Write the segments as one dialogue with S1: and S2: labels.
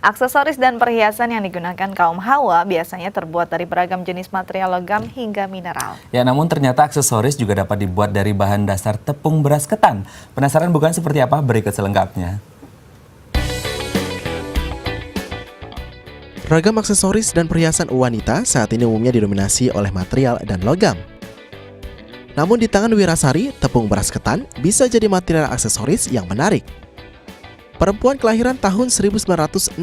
S1: Aksesoris dan perhiasan yang digunakan kaum Hawa biasanya terbuat dari beragam jenis material logam hingga mineral.
S2: Ya, namun ternyata aksesoris juga dapat dibuat dari bahan dasar tepung beras ketan. Penasaran bukan seperti apa? Berikut selengkapnya.
S3: Ragam aksesoris dan perhiasan wanita saat ini umumnya didominasi oleh material dan logam. Namun di tangan Wirasari, tepung beras ketan bisa jadi material aksesoris yang menarik. Perempuan kelahiran tahun 1969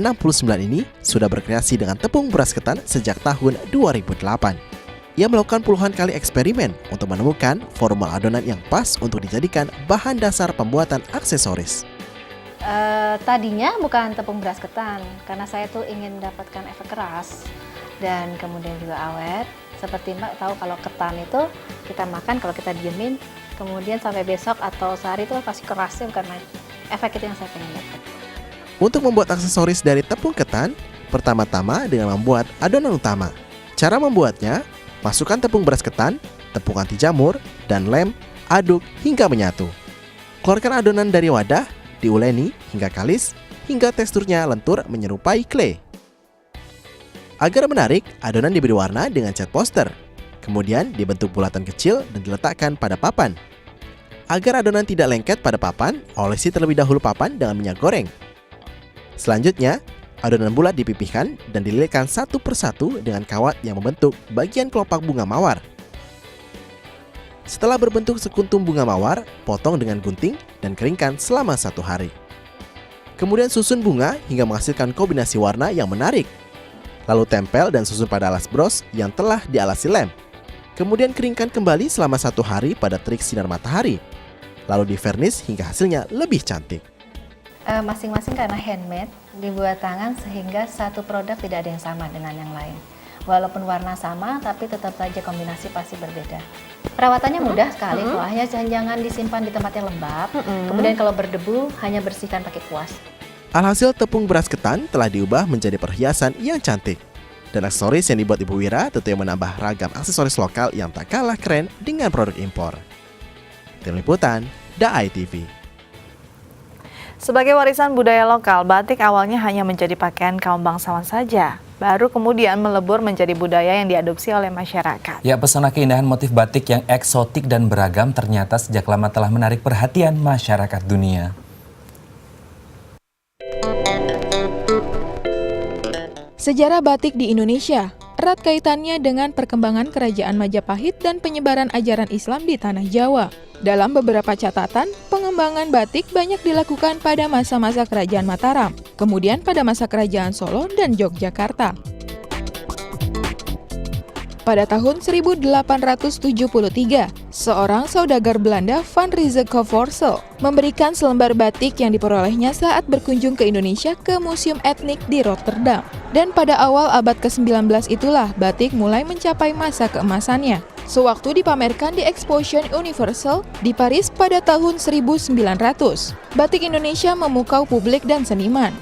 S3: ini sudah berkreasi dengan tepung beras ketan sejak tahun 2008. Ia melakukan puluhan kali eksperimen untuk menemukan formula adonan yang pas untuk dijadikan bahan dasar pembuatan aksesoris.
S4: Tadinya bukan tepung beras ketan, karena saya tuh ingin mendapatkan efek keras dan kemudian juga awet. Seperti Mbak tahu kalau ketan itu kita makan, kalau kita diemin, kemudian sampai besok atau sehari itu pasti kerasnya, karena efek itu yang saya pengen dapat.
S3: Untuk membuat aksesoris dari tepung ketan, pertama-tama dengan membuat adonan utama. Cara membuatnya, masukkan tepung beras ketan, tepung anti jamur, dan lem, aduk hingga menyatu. Keluarkan adonan dari wadah, diuleni hingga kalis, hingga teksturnya lentur menyerupai clay. Agar menarik, adonan diberi warna dengan cat poster. Kemudian dibentuk bulatan kecil dan diletakkan pada papan. Agar adonan tidak lengket pada papan, olesi terlebih dahulu papan dengan minyak goreng. Selanjutnya, adonan bulat dipipihkan dan dililitkan satu persatu dengan kawat yang membentuk bagian kelopak bunga mawar. Setelah berbentuk sekuntum bunga mawar, potong dengan gunting dan keringkan selama 1 hari. Kemudian susun bunga hingga menghasilkan kombinasi warna yang menarik. Lalu tempel dan susun pada alas bros yang telah dialasi lem. Kemudian keringkan kembali selama 1 hari pada terik sinar matahari. Lalu di-vernish hingga hasilnya lebih cantik.
S4: Masing-masing karena handmade, dibuat tangan sehingga satu produk tidak ada yang sama dengan yang lain. Walaupun warna sama, tapi tetap saja kombinasi pasti berbeda. Perawatannya mudah sekali, kok hanya jangan disimpan di tempat yang lembab. Kemudian kalau berdebu, hanya bersihkan pakai kuas.
S3: Alhasil tepung beras ketan telah diubah menjadi perhiasan yang cantik. Dan aksesoris yang dibuat Ibu Wira tentunya menambah ragam aksesoris lokal yang tak kalah keren dengan produk impor. Tim Liputan, DAI TV.
S1: Sebagai warisan budaya lokal, batik awalnya hanya menjadi pakaian kaum bangsawan saja. Baru kemudian melebur menjadi budaya yang diadopsi oleh masyarakat.
S2: Ya, pesona keindahan motif batik yang eksotik dan beragam ternyata sejak lama telah menarik perhatian masyarakat dunia.
S5: Sejarah batik di Indonesia erat kaitannya dengan perkembangan kerajaan Majapahit dan penyebaran ajaran Islam di tanah Jawa. Dalam beberapa catatan, pengembangan batik banyak dilakukan pada masa-masa kerajaan Mataram, kemudian pada masa kerajaan Solo dan Yogyakarta. Pada tahun 1873, seorang saudagar Belanda Van Riesecoversel memberikan selembar batik yang diperolehnya saat berkunjung ke Indonesia ke Museum Etnik di Rotterdam. Dan pada awal abad ke-19 itulah batik mulai mencapai masa keemasannya. Sewaktu dipamerkan di Exposition Universal di Paris pada tahun 1900, batik Indonesia memukau publik dan seniman.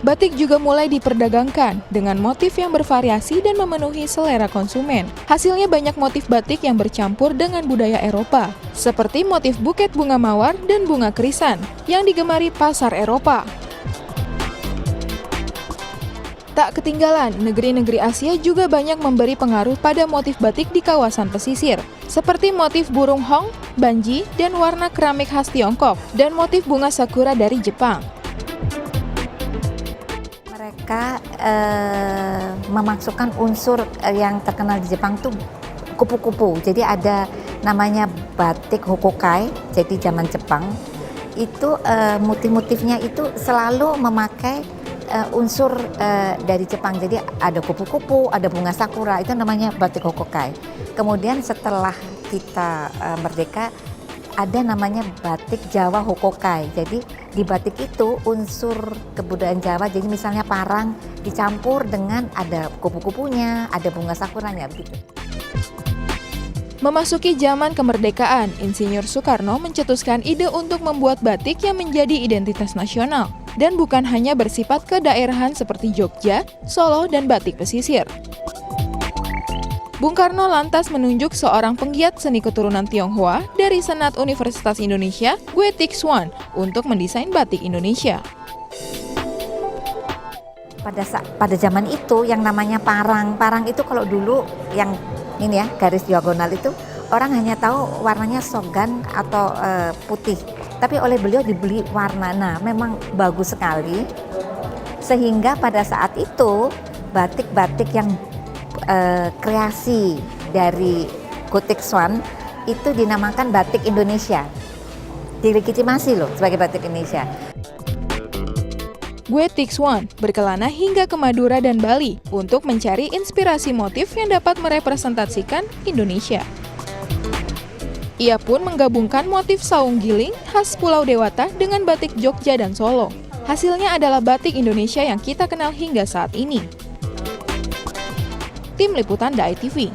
S5: Batik juga mulai diperdagangkan dengan motif yang bervariasi dan memenuhi selera konsumen. Hasilnya banyak motif batik yang bercampur dengan budaya Eropa, seperti motif buket bunga mawar dan bunga krisan yang digemari pasar Eropa. Tak ketinggalan, negeri-negeri Asia juga banyak memberi pengaruh pada motif batik di kawasan pesisir, seperti motif burung hong, banji, dan warna keramik khas Tiongkok, dan motif bunga sakura dari Jepang.
S6: Mereka memasukkan unsur yang terkenal di Jepang tuh kupu-kupu. Jadi ada namanya batik hokokai, jadi zaman Jepang. Itu motif-motifnya itu selalu memakai unsur dari Jepang. Jadi ada kupu-kupu, ada bunga sakura, itu namanya batik hokokai. Kemudian setelah kita merdeka, ada namanya batik Jawa hokokai. Jadi di batik itu unsur kebudayaan Jawa, jadi misalnya parang dicampur dengan ada kupu-kupunya, ada bunga sakuranya begitu.
S5: Memasuki zaman kemerdekaan, Insinyur Soekarno mencetuskan ide untuk membuat batik yang menjadi identitas nasional dan bukan hanya bersifat kedaerahan seperti Jogja, Solo, dan batik pesisir. Bung Karno lantas menunjuk seorang penggiat seni keturunan Tionghoa dari Senat Universitas Indonesia, Gue Tik Swan, untuk mendesain batik Indonesia.
S6: Pada zaman itu yang namanya parang itu kalau dulu yang ini ya garis diagonal itu orang hanya tahu warnanya sogan atau putih. Tapi oleh beliau dibeli warna, nah memang bagus sekali. Sehingga pada saat itu batik-batik yang kreasi dari Gue Tik Swan itu dinamakan batik Indonesia. Dilegitimasi loh sebagai batik Indonesia.
S5: Gue Tik Swan berkelana hingga ke Madura dan Bali untuk mencari inspirasi motif yang dapat merepresentasikan Indonesia. Ia pun menggabungkan motif saung giling khas Pulau Dewata dengan batik Jogja dan Solo. Hasilnya adalah batik Indonesia yang kita kenal hingga saat ini. Tim Liputan DAI TV.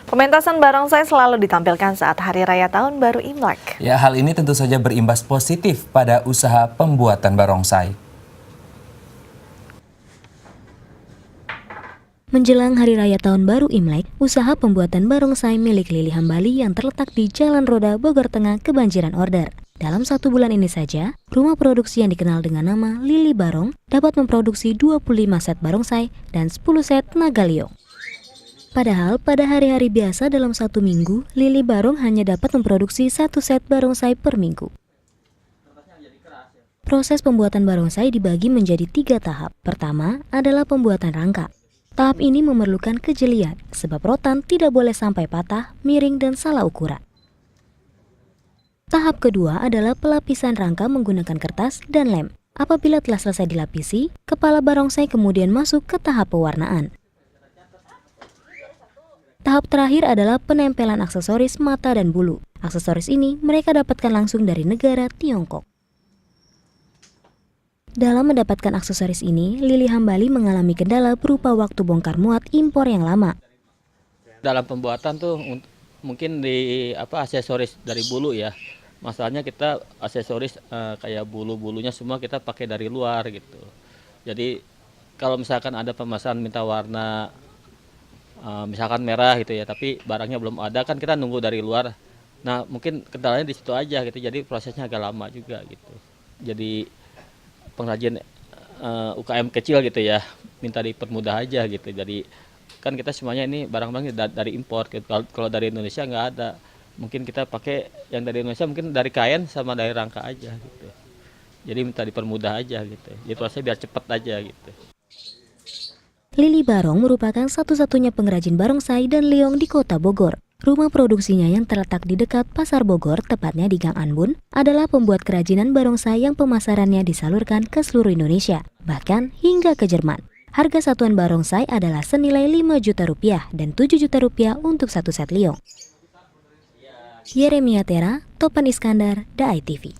S1: Pementasan barongsai selalu ditampilkan saat Hari Raya Tahun Baru Imlek.
S2: Ya, hal ini tentu saja berimbas positif pada usaha pembuatan barongsai.
S7: Menjelang Hari Raya Tahun Baru Imlek, usaha pembuatan barongsai milik Lili Hambali yang terletak di Jalan Roda, Bogor Tengah kebanjiran order. Dalam 1 bulan ini saja, rumah produksi yang dikenal dengan nama Lili Barong dapat memproduksi 25 set barongsai dan 10 set naga liong. Padahal pada hari-hari biasa dalam 1 minggu, Lili Barong hanya dapat memproduksi 1 set barongsai per minggu. Proses pembuatan barongsai dibagi menjadi 3 tahap. Pertama adalah pembuatan rangka. Tahap ini memerlukan kejelian, sebab rotan tidak boleh sampai patah, miring, dan salah ukuran. Tahap kedua adalah pelapisan rangka menggunakan kertas dan lem. Apabila telah selesai dilapisi, kepala barongsai kemudian masuk ke tahap pewarnaan. Tahap terakhir adalah penempelan aksesoris mata dan bulu. Aksesoris ini mereka dapatkan langsung dari negara Tiongkok. Dalam mendapatkan aksesoris ini, Lili Hambali mengalami kendala berupa waktu bongkar muat impor yang lama.
S8: Dalam pembuatan tuh mungkin di aksesoris dari bulu ya. Masalahnya kita aksesoris kayak bulu-bulunya semua kita pakai dari luar gitu. Jadi kalau misalkan ada pemesan minta warna misalkan merah gitu ya, tapi barangnya belum ada, kan kita nunggu dari luar. Nah mungkin kendalanya di situ aja gitu, jadi prosesnya agak lama juga gitu. Jadi pengrajin UKM kecil gitu ya, minta dipermudah aja gitu. Jadi kan kita semuanya ini barang-barang dari impor. Kalau dari Indonesia nggak ada, mungkin kita pakai yang dari Indonesia, mungkin dari kain sama dari rangka aja gitu. Jadi minta dipermudah aja gitu. Jadi prosesnya biar cepet aja gitu.
S7: Lili Barong merupakan satu-satunya pengrajin barongsai dan liong di kota Bogor. Rumah produksinya yang terletak di dekat Pasar Bogor, tepatnya di Gang Anbun, adalah pembuat kerajinan barongsai yang pemasarannya disalurkan ke seluruh Indonesia, bahkan hingga ke Jerman. Harga satuan barongsai adalah senilai 5 juta rupiah dan 7 juta rupiah untuk 1 set liong. Yeremia Tera, Topan Iskandar, DAI TV.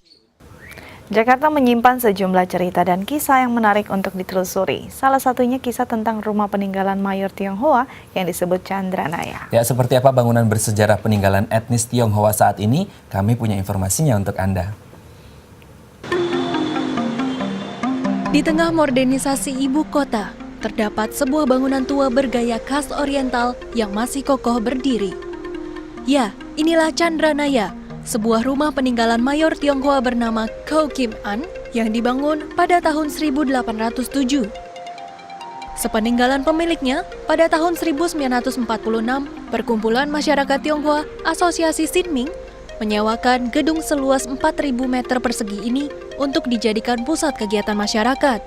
S1: Jakarta menyimpan sejumlah cerita dan kisah yang menarik untuk ditelusuri. Salah satunya kisah tentang rumah peninggalan Mayor Tionghoa yang disebut Chandranaya.
S2: Ya, seperti apa bangunan bersejarah peninggalan etnis Tionghoa saat ini? Kami punya informasinya untuk Anda.
S9: Di tengah modernisasi ibu kota, terdapat sebuah bangunan tua bergaya khas oriental yang masih kokoh berdiri. Ya, inilah Chandranaya, sebuah rumah peninggalan Mayor Tionghoa bernama Khao Kim An yang dibangun pada tahun 1807. Sepeninggalan pemiliknya, pada tahun 1946, perkumpulan masyarakat Tionghoa Asosiasi Sinming menyewakan gedung seluas 4.000 meter persegi ini untuk dijadikan pusat kegiatan masyarakat.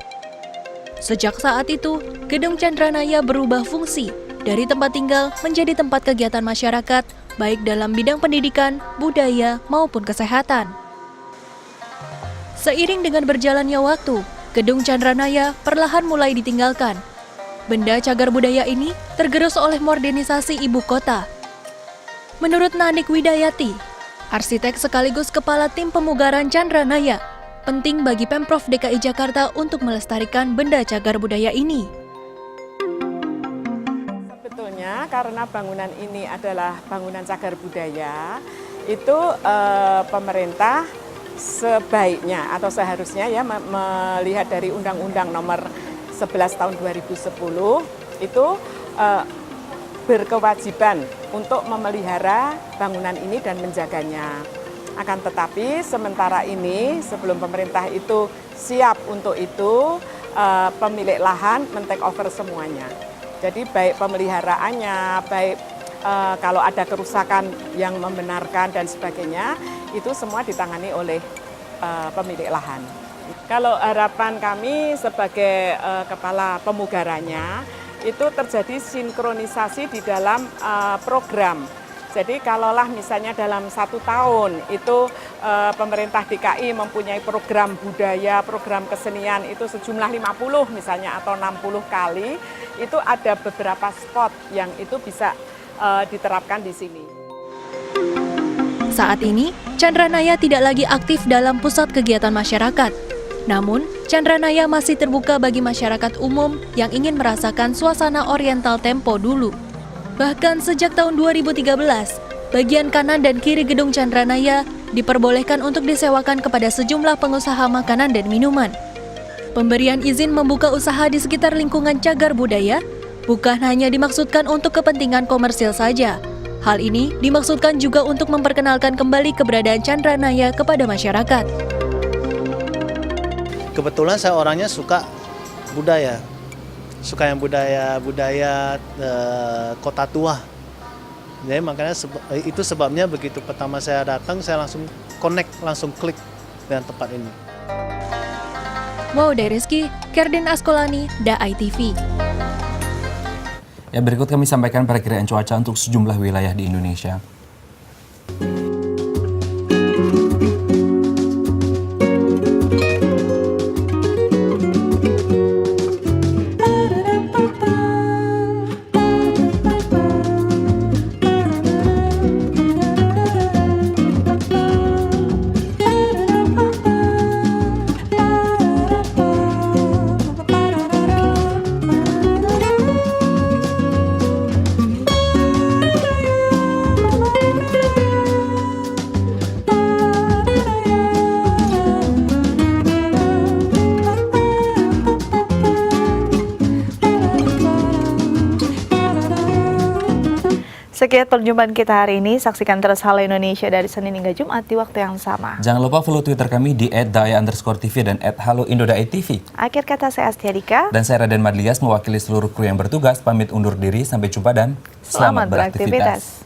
S9: Sejak saat itu, gedung Chandranaya berubah fungsi dari tempat tinggal menjadi tempat kegiatan masyarakat, baik dalam bidang pendidikan, budaya, maupun kesehatan. Seiring dengan berjalannya waktu, gedung Chandranaya perlahan mulai ditinggalkan. Benda cagar budaya ini tergerus oleh modernisasi ibu kota. Menurut Nanik Widayati, arsitek sekaligus kepala tim pemugaran Chandranaya, penting bagi Pemprov DKI Jakarta untuk melestarikan benda cagar budaya ini.
S10: Karena bangunan ini adalah bangunan cagar budaya, itu pemerintah sebaiknya atau seharusnya ya melihat dari Undang-Undang Nomor 11 Tahun 2010 itu berkewajiban untuk memelihara bangunan ini dan menjaganya. Akan tetapi sementara ini sebelum pemerintah itu siap untuk itu, pemilik lahan men-take over semuanya. Jadi baik pemeliharaannya, baik kalau ada kerusakan yang membenarkan dan sebagainya, itu semua ditangani oleh pemilik lahan. Kalau harapan kami sebagai kepala pemugaranya, itu terjadi sinkronisasi di dalam program. Jadi kalaulah misalnya dalam 1 tahun itu pemerintah DKI mempunyai program budaya, program kesenian itu sejumlah 50 misalnya atau 60 kali, itu ada beberapa spot yang itu bisa diterapkan di sini.
S9: Saat ini, Chandranaya tidak lagi aktif dalam pusat kegiatan masyarakat. Namun, Chandranaya masih terbuka bagi masyarakat umum yang ingin merasakan suasana Oriental Tempo dulu. Bahkan sejak tahun 2013, bagian kanan dan kiri gedung Chandranaya diperbolehkan untuk disewakan kepada sejumlah pengusaha makanan dan minuman. Pemberian izin membuka usaha di sekitar lingkungan cagar budaya bukan hanya dimaksudkan untuk kepentingan komersil saja. Hal ini dimaksudkan juga untuk memperkenalkan kembali keberadaan Chandranaya kepada masyarakat.
S11: Kebetulan saya orangnya suka budaya. Suka yang budaya kota tua. Jadi makanya itu sebabnya begitu pertama saya datang saya langsung connect, langsung klik dengan tempat ini.
S9: Maude Rizky, Kerdin Askolani, DAI TV.
S2: Ya, berikut kami sampaikan perakiraan cuaca untuk sejumlah wilayah di Indonesia.
S1: Sekian perjumpaan kita hari ini. Saksikan terus Halo Indonesia dari Senin hingga Jumat di waktu yang sama.
S2: Jangan lupa follow Twitter kami di @daya_tv dan @haloindodai_tv.
S1: Akhir kata saya Astia Dika.
S2: Dan saya Raden Madlias mewakili seluruh kru yang bertugas. Pamit undur diri. Sampai jumpa dan selamat beraktivitas.